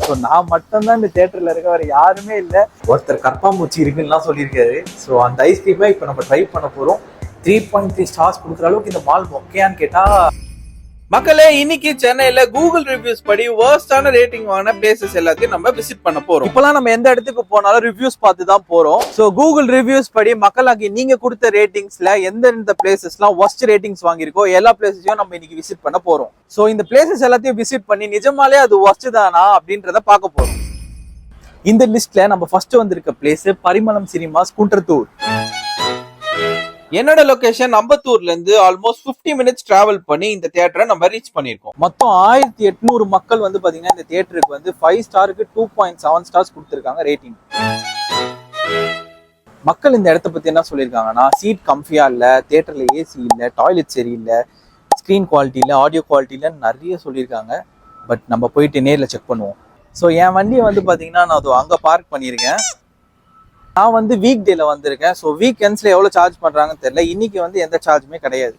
So நான் மட்டும்தான் இந்த தியேட்டர்ல இருக்க, வேற யாருமே இல்லை. ஒருத்தர் கற்பாம்பூச்சி இருக்குன்னு சொல்லியிருக்காரு. ஸோ அந்த ஐஸ்கிரீமை இப்போ நம்ம ட்ரை பண்ண போறோம். 3.3 ஸ்டார்ஸ் கொடுக்குற அளவுக்கு இந்த மால் மொக்கையான்னு கேட்டா, மக்களே இன்னைக்கு சென்னையில கூகுள் ரிவ்யூஸ் படி வர்ஸ்டான ரேட்டிங் வாங்கின பிளேசஸ் எல்லாத்தையும் நம்ம விசிட் பண்ண போறோம். இப்பெல்லாம் நம்ம எந்த இடத்துக்கு போனாலும் ரிவ்யூஸ் பார்த்து தான் போறோம். ஸோ கூகுள் ரிவ்யூஸ் படி மக்களாகி நீங்க கொடுத்த ரேட்டிங்ஸ்ல எந்தெந்த பிளேசஸ்லாம் ஒர்ஸ்ட் ரேட்டிங்ஸ் வாங்கியிருக்கோ எல்லா பிளேசஸையும் நம்ம இன்னைக்கு விசிட் பண்ண போறோம். ஸோ இந்த பிளேசஸ் எல்லாத்தையும் விசிட் பண்ணி நிஜமாலே அது ஒர்ஸ்ட் தானா அப்படின்றத பார்க்க போறோம். இந்த லிஸ்ட்ல நம்ம ஃபர்ஸ்ட் வந்திருக்க பிளேஸ் பரிமளம் சினிமாஸ் குன்றத்தூர். என்னோட லொகேஷன் அம்பத்தூர்ல இருந்து ஆல்மோஸ்ட் 50 மினிட்ஸ் டிராவல் பண்ணி இந்த தியேட்டரை நம்ம ரீச் பண்ணிருக்கோம். மொத்தம் 1800 மக்கள் பாத்தீங்கன்னா இந்த தியேட்டருக்கு 5 ஸ்டாருக்கு 2.7 ஸ்டார்ஸ் கொடுத்துருக்காங்க ரேட்டிங். மக்கள் இந்த இடத்த பத்தி என்ன சொல்லியிருக்காங்கன்னா, சீட் கம்ஃபியா இல்ல, தியேட்டர்ல ஏசி இல்ல, டாய்லெட் சரியில்லை, ஸ்கிரீன் குவாலிட்டி இல்ல, ஆடியோ குவாலிட்டி இல்ல நிறைய சொல்லியிருக்காங்க. பட் நம்ம போயிட்டு நேர்ல செக் பண்ணுவோம். ஸோ என் வண்டியை பாத்தீங்கன்னா நான் அங்க பார்க் பண்ணியிருக்கேன். நான் வீக் டேல வந்திருக்கேன். ஸோ வீக்கெண்ட்ஸ்ல எவ்வளவு சார்ஜ் பண்றாங்கன்னு தெரியல. இன்னைக்கு எந்த சார்ஜுமே கிடையாது.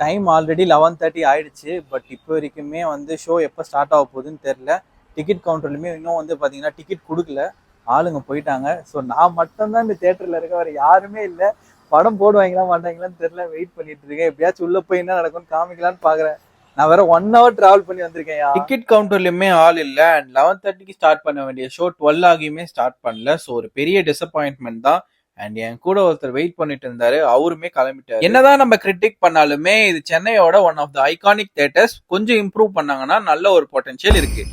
டைம் ஆல்ரெடி 11:30 ஆயிடுச்சு. பட் இப்போ வரைக்குமே ஷோ எப்போ ஸ்டார்ட் ஆக போகுதுன்னு தெரியல. டிக்கெட் கவுண்டர்லையுமே இன்னும் பாத்தீங்கன்னா டிக்கெட் கொடுக்கல, ஆளுங்க போயிட்டாங்க. ஸோ நான் மட்டும்தான் இந்த தியேட்டர்ல இருக்க, வேற யாருமே இல்லை. படம் போடுவாங்களா மாட்டாங்களான்னு தெரியல, வெயிட் பண்ணிட்டு இருக்கேன். எப்படியாச்சும் உள்ள போய் என்ன நடக்கும்னு காமிக்கலான்னு பாக்குறேன். நான் வேற 1 hour டிராவல் பண்ணி வந்திருக்கேன். டிக்கெட் கவுண்டர்லயுமே ஆள் இல்ல. அண்ட் 11:30க்கு ஸ்டார்ட் பண்ண வேண்டிய ஷோ 12 ஆகியுமே ஸ்டார்ட் பண்ணல. ஸோ ஒரு பெரிய டிசப்பாயின்மெண்ட் தான். அண்ட் என் கூட ஒருத்தர் வெயிட் பண்ணிட்டு இருந்தாரு, அவருமே கிளம்பிட்டாரு. என்னதான் நம்ம கிரிட்டிக் பண்ணாலுமே இது சென்னையோட one of the iconic theatres. கொஞ்சம் இம்ப்ரூவ் பண்ணாங்கன்னா நல்ல ஒரு பொட்டன்ஷியல் இருக்கு.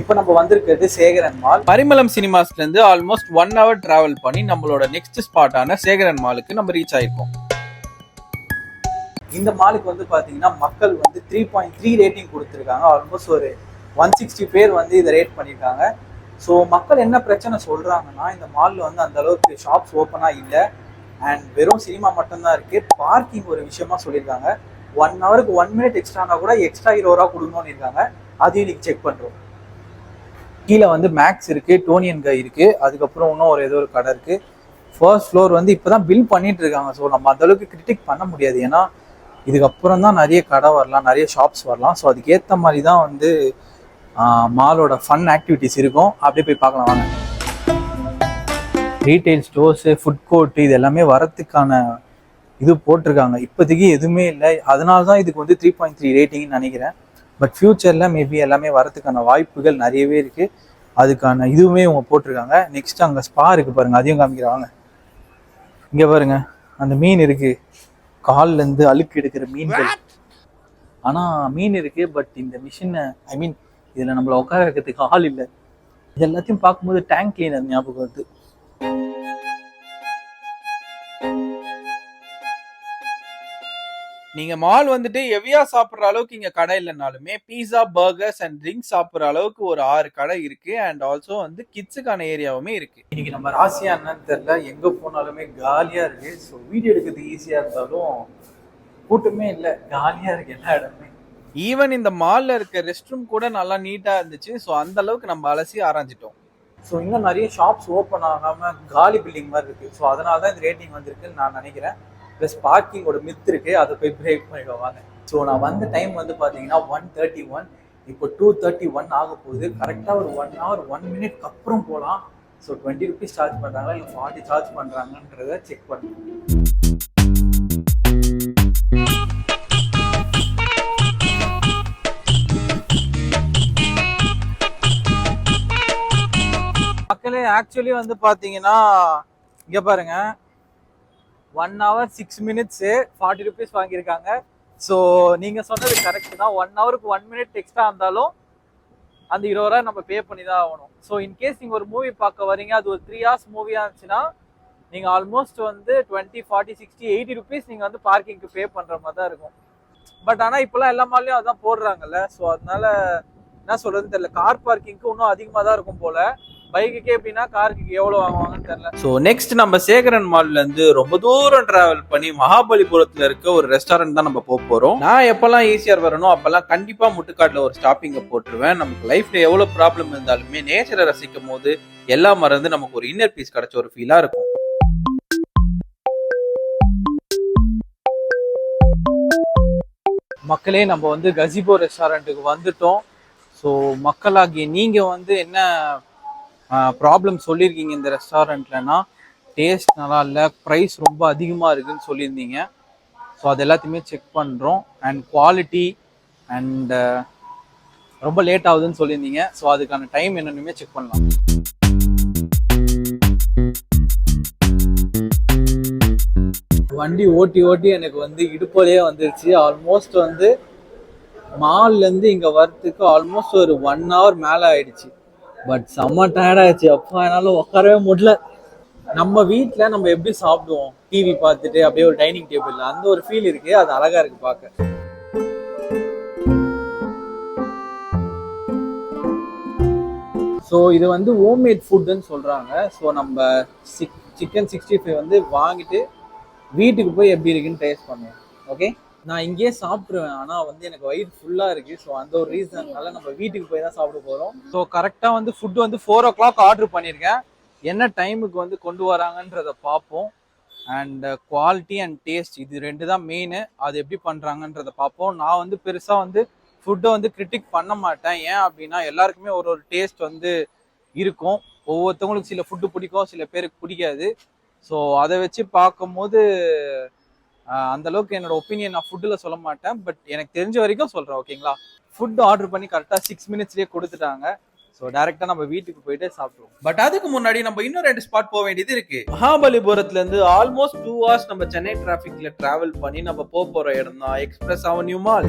இப்போ நம்ம வந்திருக்கிறது சேகரன் மால். பரிமளம் சினிமாஸ்ல இருந்து ஆல்மோஸ்ட் 1 hour டிராவல் பண்ணி நம்மளோட நெக்ஸ்ட் ஸ்பாட்டான சேகரன் மாலுக்கு நம்ம ரீச் ஆயிருக்கோம். இந்த மாலுக்கு பாத்தீங்கன்னா மக்கள் 3.3 ரேட்டிங் கொடுத்துருக்காங்க. ஆல்மோஸ்ட் ஒரு 160 பேர் இதை ரேட் பண்ணியிருக்காங்க. ஸோ மக்கள் என்ன பிரச்சனை சொல்றாங்கன்னா, இந்த மாலில் அந்த அளவுக்கு ஷாப்ஸ் ஓப்பனா இல்லை, அண்ட் வெறும் சினிமா மட்டும்தான் இருக்கு. பார்க்கிங் ஒரு விஷயமா சொல்லியிருக்காங்க. 1 ஹவருக்கு 1 மினிட் எக்ஸ்ட்ரானா கூட எக்ஸ்ட்ரா 20 ரூபா கொடுக்கணும்னு இருக்காங்க. அதையும் இன்னைக்கு செக் பண்றோம். கீழே மேக்ஸ் இருக்கு, டோனியன் கை இருக்கு, அதுக்கப்புறம் இன்னும் ஏதோ ஒரு கடை இருக்கு. ஃபர்ஸ்ட் ஃப்ளோர் இப்பதான் பில் பண்ணிட்டு இருக்காங்க. ஸோ நம்ம அந்த அளவுக்கு கிரிட்டிக் பண்ண முடியாது. ஏன்னா இதுக்கப்புறம் தான் நிறைய கடை வரலாம், நிறைய ஷாப்ஸ் வரலாம். ஸோ அதுக்கேற்ற மாதிரி தான் மாலோட ஃபன் ஆக்டிவிட்டிஸ் இருக்கும். அப்படியே போய் பார்க்கலாம் வாங்க. ரீட்டைல் ஸ்டோர்ஸு, ஃபுட் கோர்ட்டு இது எல்லாமே வரத்துக்கான இது போட்டிருக்காங்க. இப்போதைக்கு எதுவுமே இல்லை. அதனால தான் இதுக்கு 3.3 ரேட்டிங்னு நினைக்கிறேன். பட் ஃபியூச்சரில் மேபி எல்லாமே வரத்துக்கான வாய்ப்புகள் நிறையவே இருக்குது. அதுக்கான இதுவுமே இவங்க போட்டிருக்காங்க. நெக்ஸ்ட் அங்கே ஸ்பா இருக்குது பாருங்கள், அதையும் காமிக்கிறாங்க. இங்கே பாருங்க, அந்த மீன் இருக்குது, கால்ல இருந்து அழுக்கு எடுக்கிற மீன்கள். ஆனா மீன் இருக்கு, பட் இந்த மிஷின் இதுல நம்மள உட்கார வைக்கிறதுக்கு ஆள் இல்லை. இது எல்லாத்தையும் பார்க்கும்போது டேங்க் கிளீனர் ஞாபகம் வருது. நீங்க மால் ஹெவியா சாப்பிடுற அளவுக்கு இங்க கடை இல்லைனாலுமே பீஸா, பர்கர்ஸ் அண்ட் ட்ரிங்க்ஸ் சாப்பிடுற அளவுக்கு ஒரு 6 கடை இருக்கு. அண்ட் ஆல்சோ கிட்ஸுக்கான ஏரியாவுமே இருக்கு. இன்னைக்கு நம்ம ராசியா என்னன்னு தெரியல, எங்க போனாலுமே காலியா இருக்கு. ஸோ வீடியோ எடுக்கிறது ஈஸியா இருந்தாலும் கூட்டமே இல்லை, காலியா இருக்கு எல்லா இடமே. ஈவன் இந்த மால்ல இருக்க ரெஸ்ட் ரூம் கூட நல்லா நீட்டா இருந்துச்சு. ஸோ அந்த அளவுக்கு நம்ம அலசி ஆராய்ஞ்சிட்டோம். ஸோ இன்னும் நிறைய ஷாப்ஸ் ஓப்பன் ஆகாம காலி பில்டிங் மாதிரி இருக்கு. ஸோ அதனால தான் இந்த ரேட்டிங் வந்திருக்குன்னு நான் நினைக்கிறேன். ப்ளஸ் பார்க்கிங்கோட மித் இருக்கு, அதை போய் பிரேக் பண்ணிடுவாங்க. ஸோ நான் வந்த டைம் பார்த்தீங்கன்னா 1:31. இப்போ 2:31 ஆக போகுது. கரெக்டாக ஒரு 1 hour 1 minute அப்புறம் போகலாம். ஸோ 20 rupees சார்ஜ் பண்ணுறாங்களா இல்லை 40 சார்ஜ் பண்ணுறாங்கன்றத செக் பண்ணுறேன். மக்களே ஆக்சுவலி பார்த்தீங்கன்னா இங்கே பாருங்க, 1 hour 6 minutes 40 rupees வாங்கியிருக்காங்க. ஸோ நீங்கள் சொன்னது கரெக்ட் தான். 1 hourக்கு 1 minute எக்ஸ்ட்ரா இருந்தாலும் அந்த 20 ரூபா நம்ம பே பண்ணி தான் ஆகணும். ஸோ இன்கேஸ் நீங்கள் ஒரு மூவி பார்க்க வரீங்க, அது ஒரு 3 hours மூவியாக இருந்துச்சுன்னா நீங்கள் ஆல்மோஸ்ட் 20, 40, 60, 80 rupees நீங்கள் பார்க்கிங்க்கு பே பண்ணுற மாதிரி தான் இருக்கும். பட் ஆனால் இப்போலாம் எல்லா மாலையும் அதான் போடுறாங்கல்ல. ஸோ அதனால என்ன சொல்கிறதுன்னு தெரியல. கார் பார்க்கிங்க்கு இன்னும் அதிகமாக தான் இருக்கும் போல். பைக்குக்கு எப்படின்னா காருக்கு எவ்வளவு வாங்குவாங்கன்னு தெரியல. ஸோ நெக்ஸ்ட் நம்ம சேகரன் மால்ல இருந்து ரொம்ப தூரம் டிராவல் பண்ணி மகாபலிபுரத்துல இருக்க ஒரு ரெஸ்டாரண்ட் தான் நம்ம போறோம். நான் எப்பெல்லாம் ஈஸியார் வரணும் அப்பெல்லாம் கண்டிப்பா முட்டுக்காட்டுல ஒரு ஸ்டாப்பிங்க போட்டுருவேன். நமக்கு லைஃப்ல எவ்வளவு ப்ராப்ளம் இருந்தாலுமே நேச்சரை ரசிக்கும் போது எல்லாம் மறந்து நமக்கு ஒரு இன்னர் பீஸ் கிடைச்ச ஒரு ஃபீலா இருக்கும். மக்களே, நம்ம வந்து கசிபோ ரெஸ்டாரண்ட்டுக்கு வந்துட்டோம். ஸோ மக்களாகிய நீங்கள் வந்து என்ன ப்ராப்ளம் சொல்லியிருக்கீங்க இந்த ரெஸ்டாரண்ட்லனா, டேஸ்ட் நல்லா இல்லை, ப்ரைஸ் ரொம்ப அதிகமாக இருக்குதுன்னு சொல்லியிருந்தீங்க. ஸோ அது எல்லாத்தையுமே செக் பண்ணுறோம். அண்ட் குவாலிட்டி அண்ட் ரொம்ப லேட் ஆகுதுன்னு சொல்லியிருந்தீங்க. ஸோ அதுக்கான டைம் என்னென்னுமே செக் பண்ணலாம். வண்டி ஓட்டி ஓட்டி எனக்கு வந்து இடுப்போலே வந்துருச்சு. ஆல்மோஸ்ட் வந்து மால்லேருந்து இங்கே வரத்துக்கு ஆல்மோஸ்ட் ஒரு 1 hour மேலே ஆயிடுச்சு. பட் செம்ம டயர்டாயிடுச்சு. அப்பா என்னால் உட்காரவே முடியல. நம்ம வீட்டில் நம்ம எப்படி சாப்பிடுவோம், டிவி பார்த்துட்டு அப்படியே ஒரு டைனிங் டேபிளில், அந்த ஒரு ஃபீல் இருக்குது. அது அழகாக இருக்குது பார்க்க. ஸோ இது வந்து ஹோம்மேட் ஃபுட்டுன்னு சொல்கிறாங்க. ஸோ நம்ம சிக்கன் 65 வந்து வாங்கிட்டு வீட்டுக்கு போய் எப்படி இருக்குன்னு டேஸ்ட் பண்ணுவோம். ஓகே, நான் இங்கேயே சாப்பிட்ருவேன். ஆனால் வந்து எனக்கு வயிறு ஃபுல்லாக இருக்குது. ஸோ அந்த ஒரு ரீசன்னால நம்ம வீட்டுக்கு போய் தான் சாப்பிட போகிறோம். ஸோ கரெக்டாக வந்து ஃபுட்டு வந்து 4 o'clock ஆர்டர் பண்ணியிருக்கேன். என்ன டைமுக்கு வந்து கொண்டு வராங்கன்றதை பார்ப்போம். அண்ட் குவாலிட்டி அண்ட் டேஸ்ட் இது 2 தான் மெயின். அது எப்படி பண்ணுறாங்கன்றதை பார்ப்போம். நான் வந்து பெருசாக வந்து ஃபுட்டை வந்து கிரிட்டிக் பண்ண மாட்டேன். ஏன் அப்படின்னா எல்லாருக்குமே ஒரு ஒரு டேஸ்ட் வந்து இருக்கும். ஒவ்வொருத்தவங்களுக்கு சில ஃபுட்டு பிடிக்கும், சில பேருக்கு பிடிக்காது. ஸோ அதை வச்சு பார்க்கும்போது அந்த அளவுக்கு என்னோட ஒப்பீனியன் நான் ஃபுட்டில் சொல்ல மாட்டேன். பட் எனக்கு தெரிஞ்ச வரைக்கும் சொல்கிறேன். ஓகேங்களா, ஃபுட் ஆர்டர் பண்ணி கரெக்டாக 6 minutesலேயே கொடுத்துட்டாங்க. ஸோ டேரெக்டாக நம்ம வீட்டுக்கு போயிட்டு சாப்பிடுவோம். பட் அதுக்கு முன்னாடி நம்ம இன்னும் 2 ஸ்பாட் போக வேண்டியது இருக்கு. மகாபலிபுரத்துல இருந்து ஆல்மோஸ்ட் 2 hours நம்ம சென்னை டிராபிக்ல டிராவல் பண்ணி நம்ம போற இடம் தான் எக்ஸ்பிரஸ் அவென்யூ மால்.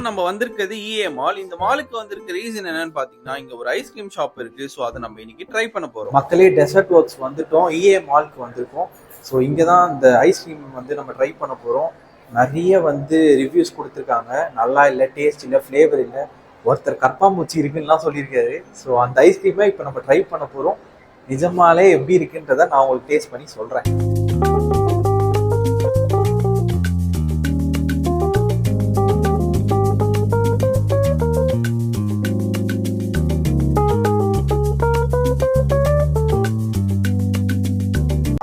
நம்ம வந்திருக்கிறது EA மால். இந்த மாலுக்கு வந்திருக்க ரீசன் என்னன்னு பாத்தீங்கன்னா, இங்க ஒரு ஐஸ்கிரீம் ஷாப் இருக்கு. ஸோ அதை நம்ம இன்னைக்கு ட்ரை பண்ண போறோம். மக்களே, டெசர்ட் ஒர்க்ஸ் வந்துட்டோம். EA மாலுக்கு வந்திருக்கோம். ஸோ இங்கே தான் இந்த ஐஸ்கிரீம் வந்து நம்ம ட்ரை பண்ண போகிறோம். நிறைய வந்து ரிவ்யூஸ் கொடுத்துருக்காங்க. நல்லா இல்லை, டேஸ்ட் இல்லை, ஃப்ளேவர் இல்லை, ஒருத்தர் கற்பாம்பூச்சி இருக்குன்னுலாம் சொல்லியிருக்காரு. ஸோ அந்த ஐஸ்கிரீமை இப்போ நம்ம ட்ரை பண்ண போகிறோம். நிஜமாலே எப்படி இருக்குன்றதை நான் உங்களுக்கு டேஸ்ட் பண்ணி சொல்கிறேன்.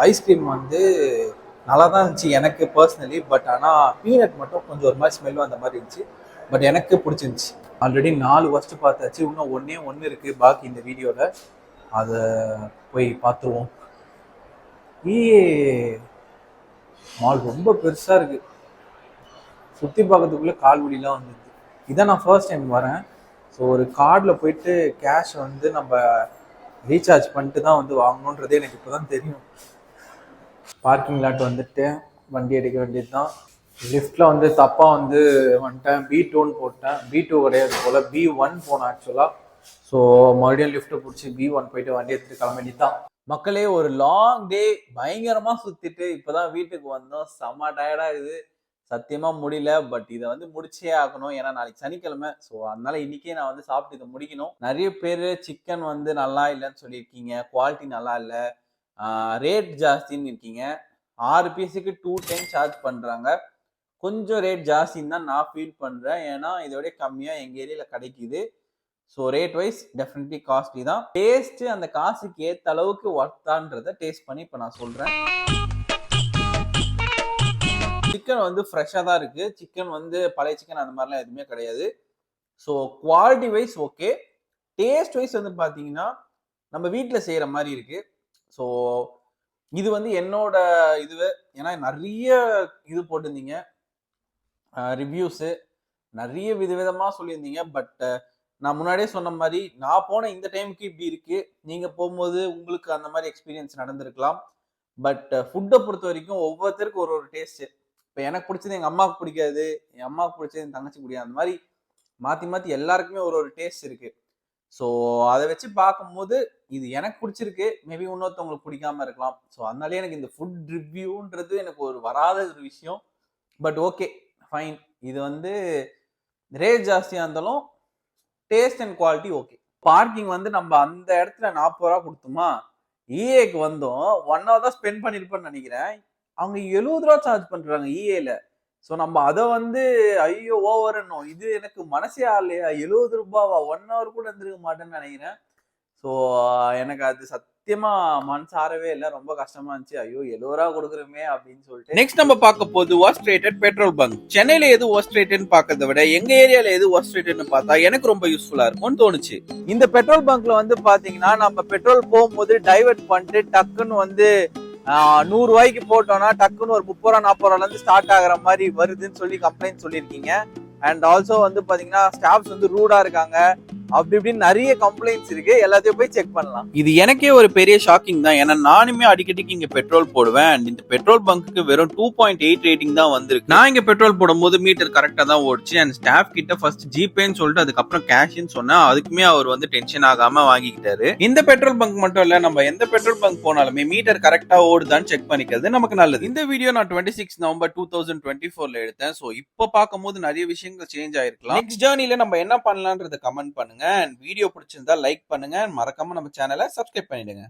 ஐஸ்கிரீம் வந்து நல்லா தான் இருந்துச்சு எனக்கு பர்சனலி. பட் ஆனால் பீனட் மட்டும் கொஞ்சம் ஒரு மாதிரி ஸ்மெல் அந்த மாதிரி இருந்துச்சு. பட் எனக்கு பிடிச்சிருந்துச்சி. ஆல்ரெடி 4 ஃபஸ்ட்டு பார்த்தாச்சு. இன்னும் ஒன்று இருக்குது பாக்கி இந்த வீடியோவில். அதை போய் பார்த்துருவோம். மால் ரொம்ப பெருசாக இருக்குது. சுற்றி பார்க்கறதுக்குள்ளே கால் வலிலாம் வந்துடுது. இதான் நான் ஃபர்ஸ்ட் டைம் வரேன். ஸோ ஒரு கார்டில் போயிட்டு கேஷ் வந்து நம்ம ரீசார்ஜ் பண்ணிட்டு தான் வந்து வாங்கணுன்றதே எனக்கு இப்போ தான் தெரியும். பார்க்கிங் லாட் வந்துட்டு வண்டி எடுக்க வேண்டியது தான். லிஃப்ட்டில் வந்து தப்பாக வந்து வந்துட்டேன். B2ன்னு போட்டேன். B2 கிடையாது போல், B1 போனேன் ஆக்சுவலாக. ஸோ மறுபடியும் லிஃப்ட்டை பிடிச்சி B1 போயிட்டு வண்டி எடுத்துகிட்டு கிளம்ப வேண்டியது தான். மக்களே, ஒரு லாங் டே பயங்கரமாக சுற்றிட்டு இப்போ தான் வீட்டுக்கு வந்தோம். செம்ம டயர்டாக இருக்குது. சத்தியமாக முடியல. பட் இதை வந்து முடிச்சே ஆகணும். ஏன்னா நாளைக்கு சனிக்கிழமை. ஸோ அதனால இன்னைக்கே நான் வந்து சாப்பிட்டு இதை முடிக்கணும். நிறைய பேர் சிக்கன் வந்து நல்லா இல்லைன்னு சொல்லியிருக்கீங்க, குவாலிட்டி நல்லா இல்லை, ரேட் ஜாஸ்தின்னு இருக்கீங்க. 6 பீஸுக்கு 210 சார்ஜ் பண்ணுறாங்க. கொஞ்சம் ரேட் ஜாஸ்தின்னு தான் நான் ஃபீல் பண்ணுறேன். ஏன்னா இதோட கம்மியாக எங்கள் ஏரியாவில் கிடைக்குது. So rate wise definitely costly தான். டேஸ்ட்டு அந்த காசுக்கு ஏற்ற அளவுக்கு ஒர்த்தான்றதை டேஸ்ட் பண்ணி இப்போ நான் சொல்கிறேன். சிக்கன் வந்து ஃப்ரெஷ்ஷாக தான் இருக்குது. சிக்கன் வந்து பழைய சிக்கன் அந்த மாதிரிலாம் எதுவுமே கிடையாது. So quality wise okay. Taste wise வந்து பார்த்தீங்கன்னா நம்ம வீட்டில் செய்கிற மாதிரி இருக்குது. ஸோ இது வந்து என்னோட இதுவே. ஏன்னா நிறைய இது போட்டிருந்தீங்க ரிவ்யூஸு, நிறைய விதவிதமாக சொல்லியிருந்தீங்க. பட் நான் முன்னாடியே சொன்ன மாதிரி நான் போன இந்த டைமுக்கு இப்படி இருக்குது. நீங்கள் போகும்போது உங்களுக்கு அந்த மாதிரி எக்ஸ்பீரியன்ஸ் நடந்திருக்கலாம். பட் ஃபுட்டை பொறுத்த வரைக்கும் ஒவ்வொருத்தருக்கும் ஒரு ஒரு டேஸ்ட்டு. இப்போ எனக்கு பிடிச்சது எங்கள் அம்மாவுக்கு பிடிக்காது, என் அம்மாவுக்கு பிடிச்சது என் தங்கச்சி பிடிக்காது. அந்த மாதிரி மாற்றி மாற்றி எல்லாருக்குமே ஒரு ஒரு டேஸ்ட் இருக்குது. ஸோ அதை வச்சு பார்க்கும்போது இது எனக்கு பிடிச்சிருக்கு. மேபி இன்னொருத்தவங்களுக்கு பிடிக்காம இருக்கலாம். ஸோ அதனாலே எனக்கு இந்த ஃபுட் ரிவ்யூன்றது எனக்கு ஒரு வராத ஒரு விஷயம். But okay, fine. இது வந்து ரேட் ஜாஸ்தியாக இருந்தாலும் taste and quality okay. Parking வந்து நம்ம அந்த இடத்துல 40 ரூபா கொடுத்தோமா, EAக்கு வந்தோம் 1 hour தான் ஸ்பெண்ட் பண்ணியிருப்பேன்னு நினைக்கிறேன். அவங்க 70 ரூபா சார்ஜ் பண்ணுறாங்க EAல. ஸோ நம்ம அதை வந்து ஐயோ ஓவர்னும். இது எனக்கு மனசே ஆகலையா, 70 ரூபாவா, 1 hour கூட இருந்திருக்க மாட்டேன்னு நினைக்கிறேன். ஸோ எனக்கு அது சத்தியமா மனசாரவே இல்லை, ரொம்ப கஷ்டமா இருந்துச்சு. ஐயோ 70 ரூபா கொடுக்குறோமே அப்படின்னு சொல்லிட்டு. நெக்ஸ்ட் நம்ம பார்க்க போது worst rated பெட்ரோல் பங்க். சென்னையில எது worst rated பார்க்கறத விட எங்க ஏரியால எது worst ratedனு பார்த்தா எனக்கு ரொம்ப யூஸ்ஃபுல்லா இருக்கும்னு தோணுச்சு. இந்த பெட்ரோல் பங்க்ல வந்து பாத்தீங்கன்னா நம்ம பெட்ரோல் போகும்போது டைவர்ட் பண்ணிட்டு டக்குன்னு வந்து 100 ரூபாய்க்கு போட்டோம்னா டக்குன்னு ஒரு 30 ரூபா 40 ரூபால இருந்து ஸ்டார்ட் ஆகுற மாதிரி வருதுன்னு சொல்லி கம்ப்ளைண்ட் சொல்லியிருக்கீங்க. அண்ட் ஆல்சோ வந்து பாத்தீங்கன்னா ஸ்டாஃப்ஸ் வந்து ரூடா இருக்காங்க, அப்படி இப்படின்னு நிறைய கம்ப்ளைண்ட்ஸ் இருக்கு. எல்லாத்தையும் போய் செக் பண்ணலாம். இது எனக்கே ஒரு பெரிய ஷாக்கிங் தான். ஏன்னா நானுமே அடிக்கடிக்கு இங்க பெட்ரோல் போடுவேன். அண்ட் இந்த பெட்ரோல் பங்க்கு வெறும் 2.8 ரேட்டிங் தான் வந்திருக்கு. நான் இங்க பெட்ரோல் போடும்போது மீட்டர் கரெக்டா தான் ஓடிச்சு. அண்ட் ஸ்டாஃப் கிட்ட ஃபர்ஸ்ட் ஜிபேன்னு சொல்லிட்டு அதுக்கப்புறம் கேஷ்ன்னு சொன்னா அதுக்குமே அவர் வந்து டென்ஷன் ஆகாம வாங்கிக்கிட்டாரு. இந்த பெட்ரோல் பங்க் மட்டும் இல்ல, நம்ம எந்த பெட்ரோல் பங்க் போனாலுமே மீட்டர் கரெக்டா ஓடுதான்னு செக் பண்ணிக்கிறது நமக்கு நல்லது. இந்த வீடியோ நான் 26 நவம்பர் 2024ல எடுத்தேன். சோ இப்போ பார்க்கும்போது நிறைய விஷயங்கள் சேஞ்ச் ஆயிருக்கலாம். நெக்ஸ்ட் ஜர்னில நம்ம என்ன பண்ணலாம்ன்றத கமெண்ட் பண்ணுங்க. அண்ட் வீடியோ பிடிச்சிருந்தா லைக் பண்ணுங்க. மறக்காம நம்ம சேனலை சப்ஸ்கிரைப் பண்ணிடுங்க.